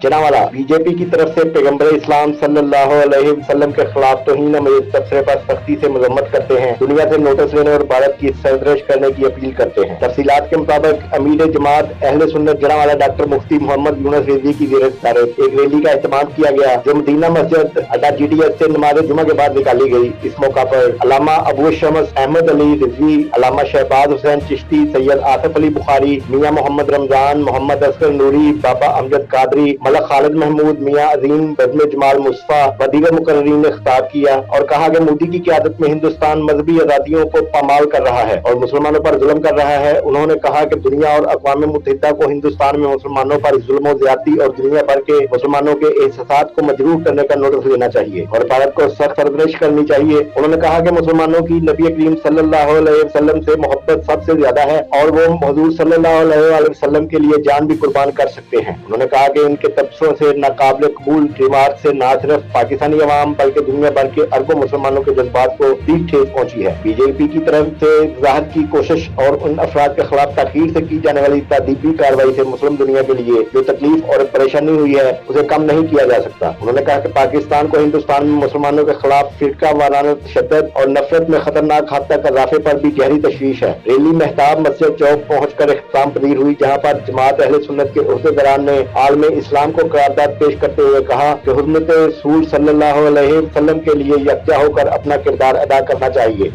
जनावाला BJP की तरफ से पैगंबर इस्लाम सल्लल्लाहु अलैहि वसल्लम के खिलाफ तौहीन तबसरे पर सख्ती से मजम्मत करते हैं, दुनिया से नोटिस लेने और भारत की सरदर्श करने की अपील करते हैं। तफसीलात के मुताबिक अमीर जमात अहले सुन्नत जनावाला डॉक्टर मुफ्ती मोहम्मद यूनुस रिजवी की ज़ेर-ए-सदारत एक रैली का एहतमाम किया गया, जो मदीना मस्जिद अड्डा GDS से नमाज जुमा के बाद निकाली गई। इस मौका पर अल्लामा अबू शम्स अहमद अली रिजवी, अल्लामा शहबाज हुसैन चिश्ती, सैयद आसिफ अली बुखारी, मियां मोहम्मद रमजान, मोहम्मद असगर नूरी, बाबा अमजद कादरी, मलक खालिद महमूद, मियां अजीम बज़्म जमाल मुस्तफा व दीगर मुकर्ररीन ने खिताब किया और कहा कि मोदी की क़यादत में हिंदुस्तान मजहबी आज़ादियों को पामाल कर रहा है और मुसलमानों पर जुल्म कर रहा है। उन्होंने कहा कि दुनिया और अक़वाम मुत्तहिदा को हिंदुस्तान में मुसलमानों पर जुल्म और ज़्यादती और दुनिया भर के मुसलमानों के एहसासात को मजरूह करने का नोटिस लेना चाहिए और भारत को सख्त सरदर्श करनी चाहिए। उन्होंने कहा कि मुसलमानों की नबी करीम सल्लल्लाहु अलैहि वसल्लम से मोहब्बत सबसे ज्यादा है और वो हुजूर सल्लल्लाहु अलैहि वसल्लम के लिए जान भी कुर्बान कर सकते हैं। उन्होंने कहा कि इनके तबसरों से नाकाबिल कबूल रिमार्क से न सिर्फ पाकिस्तानी अवाम बल्कि दुनिया भर के अरबों मुसलमानों के जज्बात को भी ठेस पहुंची है। बीजेपी की तरफ से वजाहत की कोशिश और उन अफराद के खिलाफ ताखीर से की जाने वाली तादीबी कार्रवाई से मुस्लिम दुनिया के लिए जो तकलीफ और परेशानी हुई है उसे कम नहीं किया जा सकता। उन्होंने कहा कि पाकिस्तान को हिंदुस्तान में मुसलमानों के खिलाफ फिरका वाराना तशद्दुद और नफरत में खतरनाक हद तक इजाफे पर भी गहरी तशवीश है। रैली मेहताब मस्जिद चौक पहुंचकर इख्तिताम पजीर हुई, जहां पर जमात अहले सुन्नत के उहदेदारान ने आलम इस्लाम को करारदाद पेश करते हुए कहा कि हुर्मत रसूल सल्लल्लाहु अलैहि वसल्लम के लिए यकजा होकर अपना किरदार अदा करना चाहिए।